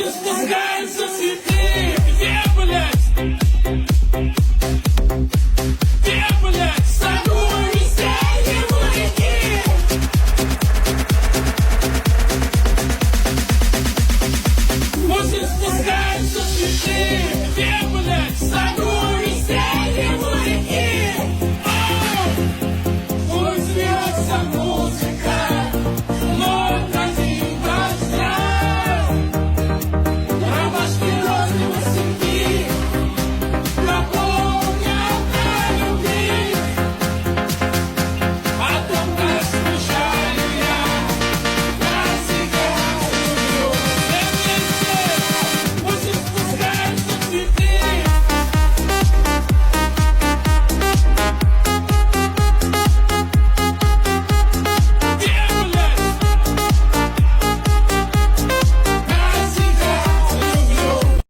Ночью спускаются цветы. Где, блядь? Где, блядь? Садовые веселье мужики. Ночью спускаются